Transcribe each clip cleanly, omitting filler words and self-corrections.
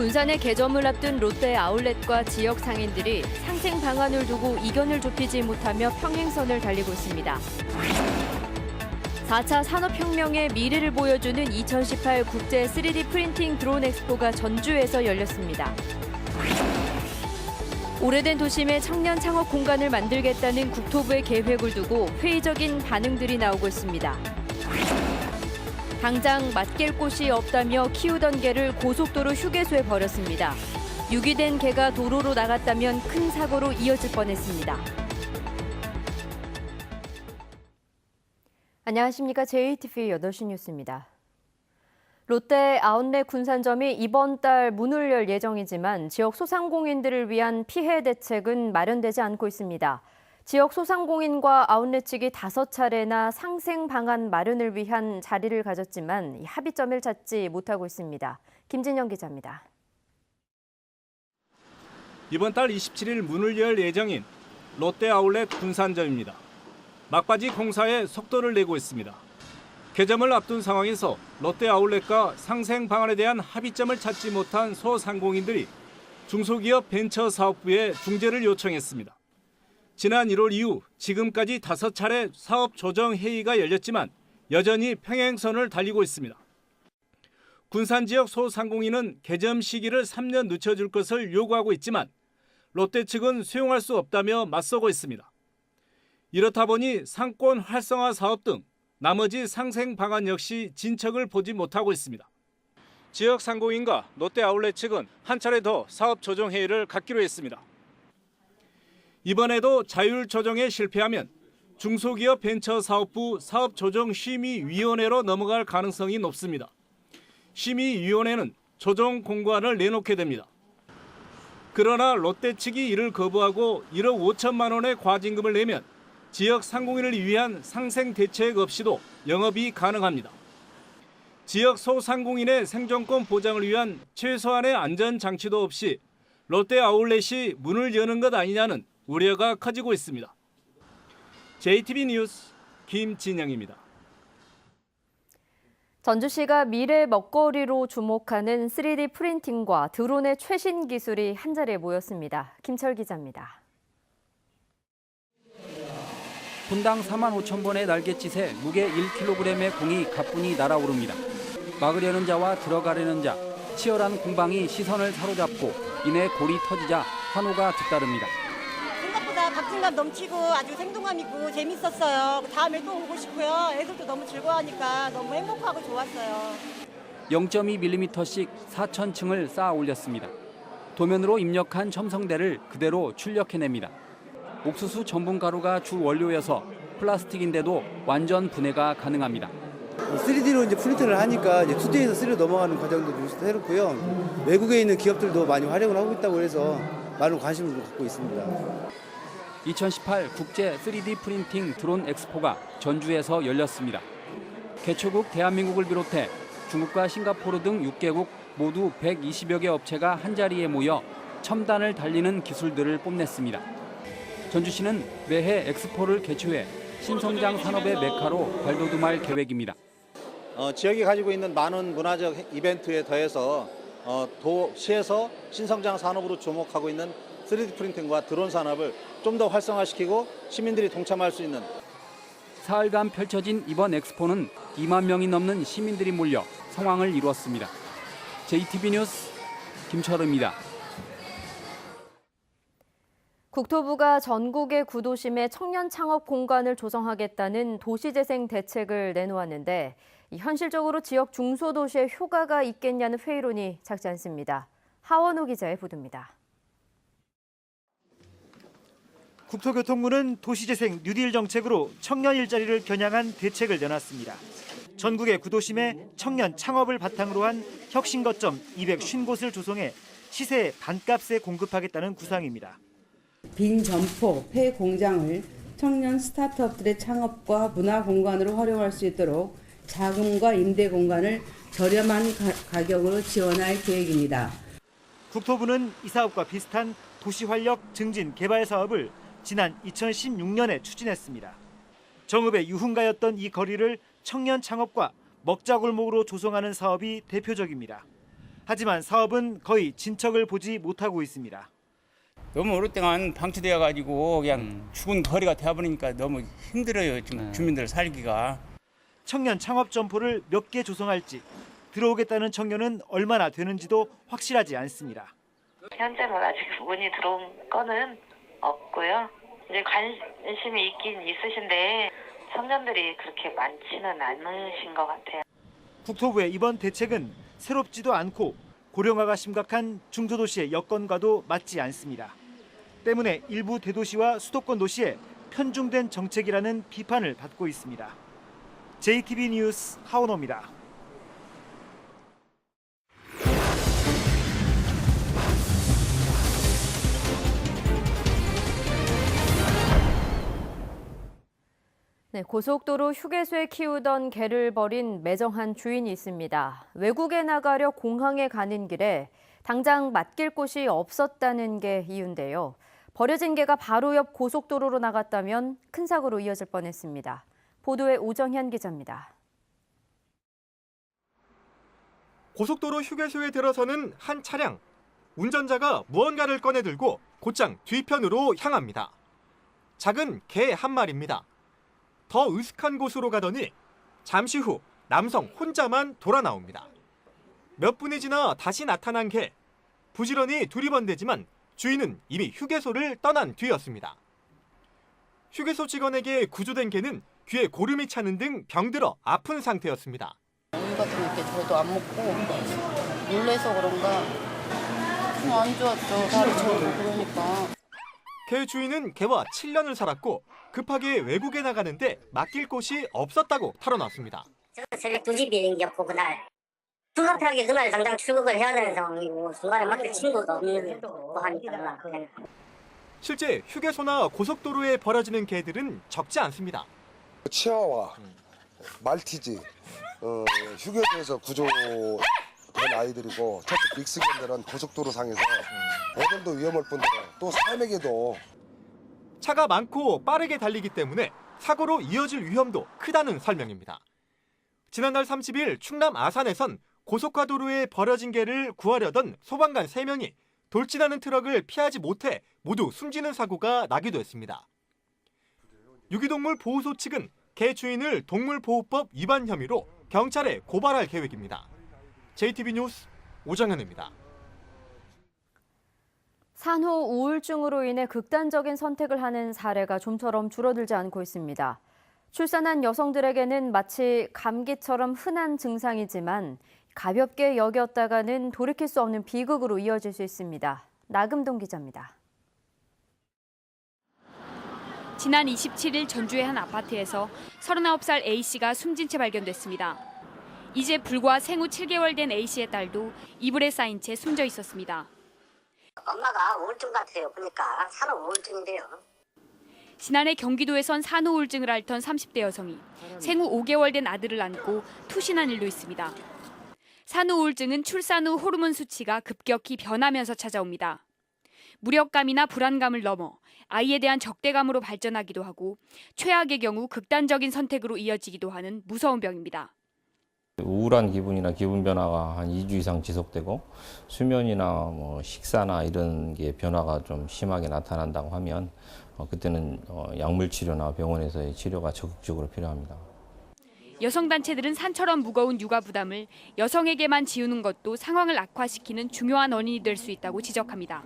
군산의 개점을 앞둔 롯데 아울렛과 지역 상인들이 상생 방안을 두고 이견을 좁히지 못하며 평행선을 달리고 있습니다. 4차 산업혁명의 미래를 보여주는 2018 국제 3D 프린팅 드론 엑스포가 전주에서 열렸습니다. 오래된 도심에 청년 창업 공간을 만들겠다는 국토부의 계획을 두고 회의적인 반응들이 나오고 있습니다. 당장 맡길 곳이 없다며 키우던 개를 고속도로 휴게소에 버렸습니다. 유기된 개가 도로로 나갔다면 큰 사고로 이어질 뻔했습니다. 안녕하십니까. JTV 8시 뉴스입니다. 롯데 아울렛 군산점이 이번 달 문을 열 예정이지만 지역 소상공인들을 위한 피해 대책은 마련되지 않고 있습니다. 지역 소상공인과 아울렛 측이 5차례나 상생 방안 마련을 위한 자리를 가졌지만 합의점을 찾지 못하고 있습니다. 김진영 기자입니다. 이번 달 27일 문을 열 예정인 롯데 아울렛 군산점입니다. 막바지 공사에 속도를 내고 있습니다. 개점을 앞둔 상황에서 롯데 아울렛과 상생 방안에 대한 합의점을 찾지 못한 소상공인들이 중소기업 벤처사업부에 중재를 요청했습니다. 지난 1월 이후 지금까지 5차례 사업 조정 회의가 열렸지만 여전히 평행선을 달리고 있습니다. 군산 지역 소상공인은 개점 시기를 3년 늦춰줄 것을 요구하고 있지만 롯데 측은 수용할 수 없다며 맞서고 있습니다. 이렇다 보니 상권 활성화 사업 등 나머지 상생 방안 역시 진척을 보지 못하고 있습니다. 지역 상공인과 롯데 아울렛 측은 한 차례 더 사업 조정 회의를 갖기로 했습니다. 이번에도 자율 조정에 실패하면 중소기업 벤처사업부 사업조정심의위원회로 넘어갈 가능성이 높습니다. 심의위원회는 조정 공고안을 내놓게 됩니다. 그러나 롯데 측이 이를 거부하고 1억 5천만 원의 과징금을 내면 지역 상공인을 위한 상생 대책 없이도 영업이 가능합니다. 지역 소상공인의 생존권 보장을 위한 최소한의 안전장치도 없이 롯데 아울렛이 문을 여는 것 아니냐는 우려가 커지고 있습니다. JTB 뉴스 김진영입니다. 전주시가 미래 먹거리로 주목하는 3D 프린팅과 드론의 최신 기술이 한자리에 모였습니다. 김철 기자입니다. 분당 4만 5천 번의 날갯짓에 무게 1kg의 공이 가뿐히 날아오릅니다. 막으려는 자와 들어가려는 자, 치열한 공방이 시선을 사로잡고 이내 골이 터지자 환호가 뒤따릅니다. 생각보다 박진감 넘치고 아주 생동감 있고 재밌었어요. 다음에 또 오고 싶고요. 애들도 너무 즐거워하니까 너무 행복하고 좋았어요. 0.2mm씩 4,000층을 쌓아 올렸습니다. 도면으로 입력한 첨성대를 그대로 출력해냅니다. 옥수수 전분 가루가 주 원료여서 플라스틱인데도 완전 분해가 가능합니다. 3D로 이제 프린트를 하니까 이제 2D에서 3D로 넘어가는 과정도 좀 새롭고요. 외국에 있는 기업들도 많이 활용을 하고 있다고 해서 많은 관심을 갖고 있습니다. 2018 국제 3D 프린팅 드론 엑스포가 전주에서 열렸습니다. 개최국 대한민국을 비롯해 중국과 싱가포르 등 6개국 모두 120여 개 업체가 한자리에 모여 첨단을 달리는 기술들을 뽐냈습니다. 전주시는 매해 엑스포를 개최해 신성장 산업의 메카로 발돋움할 계획입니다. 지역이 가지고 있는 많은 문화적 이벤트에 더해서 도시에서 신성장 산업으로 주목하고 있는 3D 프린팅과 드론 산업을 좀 더 활성화시키고 시민들이 동참할 수 있는 사흘간 펼쳐진 이번 엑스포는 2만 명이 넘는 시민들이 몰려 성황을 이루었습니다. JTB 뉴스 김철우입니다. 국토부가 전국의 구도심에 청년 창업 공간을 조성하겠다는 도시재생 대책을 내놓았는데 현실적으로 지역 중소도시에 효과가 있겠냐는 회의론이 작지 않습니다. 하원우 기자의 보도입니다. 국토교통부는 도시재생 뉴딜 정책으로 청년 일자리를 겨냥한 대책을 내놨습니다. 전국의 구도심에 청년 창업을 바탕으로 한 혁신 거점 250곳을 조성해 시세의 반값에 공급하겠다는 구상입니다. 빈 점포, 폐 공장을 청년 스타트업들의 창업과 문화 공간으로 활용할 수 있도록 자금과 임대 공간을 저렴한 가격으로 지원할 계획입니다. 국토부는 이 사업과 비슷한 도시활력 증진 개발 사업을 지난 2016년에 추진했습니다. 정읍의 유흥가였던 이 거리를 청년 창업과 먹자골목으로 조성하는 사업이 대표적입니다. 하지만 사업은 거의 진척을 보지 못하고 있습니다. 너무 오랫동안 방치되어가지고 그냥 죽은 거리가 되어버리니까 너무 힘들어요. 지금 주민들 살기가. 청년 창업 점포를 몇 개 조성할지, 들어오겠다는 청년은 얼마나 되는지도 확실하지 않습니다. 현재는 아직 문의 들어온 건은 없고요. 이제 관심이 있긴 있으신데 청년들이 그렇게 많지는 않으신 것 같아요. 국토부의 이번 대책은 새롭지도 않고 고령화가 심각한 중소도시의 여건과도 맞지 않습니다. 때문에 일부 대도시와 수도권 도시에 편중된 정책이라는 비판을 받고 있습니다. JTB 뉴스 하원호입니다. 네, 고속도로 휴게소에 키우던 개를 버린 매정한 주인이 있습니다. 외국에 나가려 공항에 가는 길에 당장 맡길 곳이 없었다는 게 이유인데요. 버려진 개가 바로 옆 고속도로로 나갔다면 큰 사고로 이어질 뻔했습니다. 보도에 오정현 기자입니다. 고속도로 휴게소에 들어서는 한 차량. 운전자가 무언가를 꺼내들고 곧장 뒤편으로 향합니다. 작은 개 한 마리입니다. 더 으슥한 곳으로 가더니 잠시 후 남성 혼자만 돌아 나옵니다. 몇 분이 지나 다시 나타난 개. 부지런히 두리번대지만 주인은 이미 휴게소를 떠난 뒤였습니다. 휴게소 직원에게 구조된 개는 귀에 고름이 차는 등 병들어 아픈 상태였습니다. 우유 같은 게 저도 안 먹고 놀래서 그런가 좀 안 좋았죠. 다리 저도 그러니까. 개 주인은 개와 7년을 살았고 급하게 외국에 나가는데 맡길 곳이 없었다고 털어놨습니다. 저는 새벽 2시 비행기였고 그날 불가피하게 그날 당장 출국을 해야 되는 상황이고 중간에 맡길 친구도 없고 하니까. 실제 휴게소나 고속도로에 버려지는 개들은 적지 않습니다. 치아와 말티즈 휴게소에서 구조된 아이들이고 저쪽 믹스견들은 고속도로 상에서 애들도 위험할 뿐더러 또 사람에게도. 차가 많고 빠르게 달리기 때문에 사고로 이어질 위험도 크다는 설명입니다. 지난달 30일 충남 아산에선 고속화도로에 버려진 개를 구하려던 소방관 3명이 돌진하는 트럭을 피하지 못해 모두 숨지는 사고가 나기도 했습니다. 유기동물 보호소 측은 개 주인을 동물보호법 위반 혐의로 경찰에 고발할 계획입니다. JTB 뉴스 오정현입니다. 산후 우울증으로 인해 극단적인 선택을 하는 사례가 좀처럼 줄어들지 않고 있습니다. 출산한 여성들에게는 마치 감기처럼 흔한 증상이지만 가볍게 여겼다가는 돌이킬 수 없는 비극으로 이어질 수 있습니다. 나금동 기자입니다. 지난 27일 전주의 한 아파트에서 39살 A씨가 숨진 채 발견됐습니다. 이제 불과 생후 7개월 된 A씨의 딸도 이불에 쌓인 채 숨져 있었습니다. 엄마가 우울증 같아요. 그러니까 산후 우울증인데요. 지난해 경기도에선 산후 우울증을 앓던 30대 여성이 생후 5개월 된 아들을 안고 투신한 일도 있습니다. 산후 우울증은 출산 후 호르몬 수치가 급격히 변하면서 찾아옵니다. 무력감이나 불안감을 넘어 아이에 대한 적대감으로 발전하기도 하고 최악의 경우 극단적인 선택으로 이어지기도 하는 무서운 병입니다. 우울한 기분이나 기분 변화가 한 2주 이상 지속되고 수면이나 식사나 이런 게 변화가 좀 심하게 나타난다고 하면 그때는 약물 치료나 병원에서의 치료가 적극적으로 필요합니다. 여성단체들은 산처럼 무거운 육아 부담을 여성에게만 지우는 것도 상황을 악화시키는 중요한 원인이 될 수 있다고 지적합니다.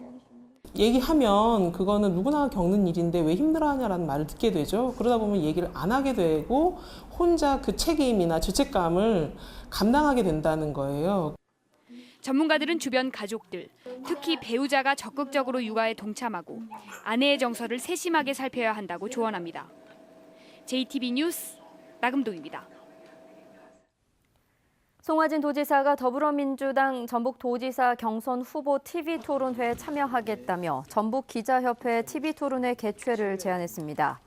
얘기하면 그거는 누구나 겪는 일인데 왜 힘들어하냐라는 말을 듣게 되죠. 그러다 보면 얘기를 안 하게 되고 혼자 그 책임이나 죄책감을 감당하게 된다는 거예요. 전문가들은 주변 가족들, 특히 배우자가 적극적으로 육아에 동참하고 아내의 정서를 세심하게 살펴야 한다고 조언합니다. JTB 뉴스 나금동입니다. 송화진 도지사가 더불어민주당 전북도지사 경선 후보 TV토론회에 참여하겠다며 전북기자협회 TV토론회 개최를 제안했습니다.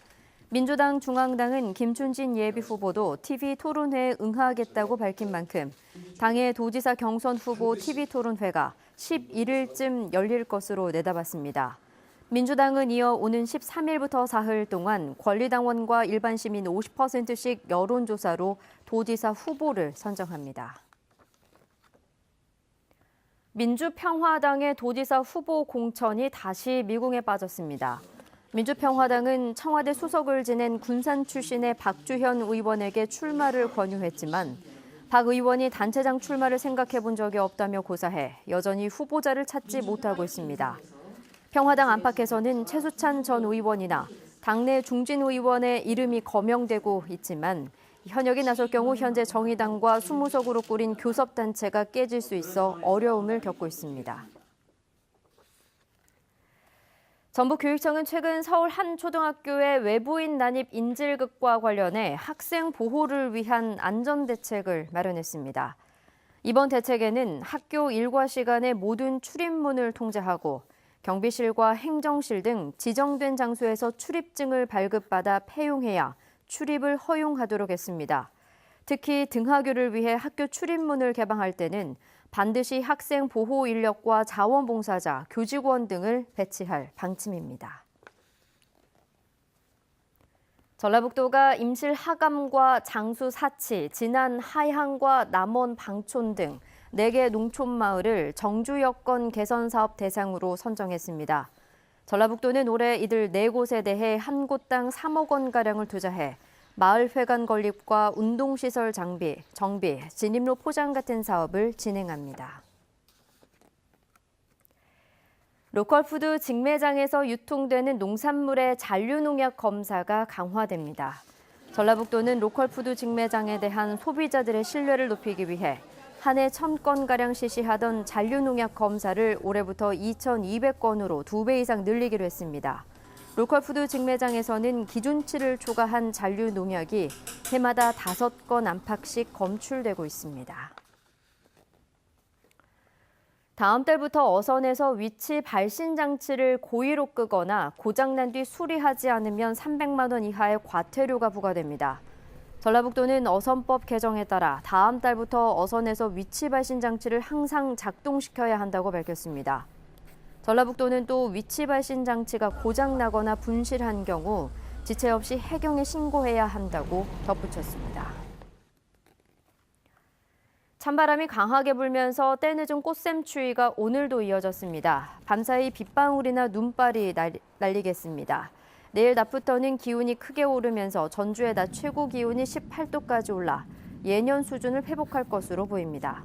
민주당 중앙당은 김춘진 예비후보도 TV토론회에 응하겠다고 밝힌 만큼 당의 도지사 경선 후보 TV토론회가 11일쯤 열릴 것으로 내다봤습니다. 민주당은 이어 오는 13일부터 사흘 동안 권리당원과 일반 시민 50%씩 여론조사로 도지사 후보를 선정합니다. 민주평화당의 도지사 후보 공천이 다시 미궁에 빠졌습니다. 민주평화당은 청와대 수석을 지낸 군산 출신의 박주현 의원에게 출마를 권유했지만 박 의원이 단체장 출마를 생각해 본 적이 없다며 고사해 여전히 후보자를 찾지 못하고 있습니다. 평화당 안팎에서는 최수찬 전 의원이나 당내 중진 의원의 이름이 거명되고 있지만 현역이 나설 경우 현재 정의당과 20석으로 꾸린 교섭단체가 깨질 수 있어 어려움을 겪고 있습니다. 전북교육청은 최근 서울 한 초등학교의 외부인 난입 인질극과 관련해 학생 보호를 위한 안전대책을 마련했습니다. 이번 대책에는 학교 일과 시간에 모든 출입문을 통제하고 경비실과 행정실 등 지정된 장소에서 출입증을 발급받아 폐용해야 출입을 허용하도록 했습니다. 특히 등하교를 위해 학교 출입문을 개방할 때는 반드시 학생 보호 인력과 자원봉사자, 교직원 등을 배치할 방침입니다. 전라북도가 임실 하감과 장수 사치, 진안 하향과 남원 방촌 등 4개 농촌마을을 정주 여건 개선 사업 대상으로 선정했습니다. 전라북도는 올해 이들 4곳에 대해 한 곳당 3억 원가량을 투자해 마을 회관 건립과 운동시설 정비, 진입로 포장 같은 사업을 진행합니다. 로컬푸드 직매장에서 유통되는 농산물의 잔류농약 검사가 강화됩니다. 전라북도는 로컬푸드 직매장에 대한 소비자들의 신뢰를 높이기 위해 한 해 1,000건가량 실시하던 잔류농약 검사를 올해부터 2,200건으로 2배 이상 늘리기로 했습니다. 로컬푸드 직매장에서는 기준치를 초과한 잔류농약이 해마다 5건 안팎씩 검출되고 있습니다. 다음 달부터 어선에서 위치 발신 장치를 고의로 끄거나 고장난 뒤 수리하지 않으면 300만 원 이하의 과태료가 부과됩니다. 전라북도는 어선법 개정에 따라 다음 달부터 어선에서 위치 발신 장치를 항상 작동시켜야 한다고 밝혔습니다. 전라북도는 또 위치 발신 장치가 고장나거나 분실한 경우 지체 없이 해경에 신고해야 한다고 덧붙였습니다. 찬바람이 강하게 불면서 때늦은 꽃샘추위가 오늘도 이어졌습니다. 밤사이 빗방울이나 눈발이 날리겠습니다. 내일 낮부터는 기온이 크게 오르면서 전주의 낮 최고 기온이 18도까지 올라 예년 수준을 회복할 것으로 보입니다.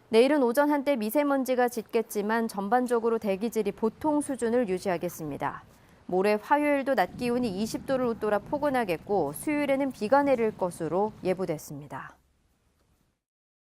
내일은 오전 한때 미세먼지가 짙겠지만 전반적으로 대기질이 보통 수준을 유지하겠습니다. 모레 화요일도 낮 기온이 20도를 웃돌아 포근하겠고 수요일에는 비가 내릴 것으로 예보됐습니다.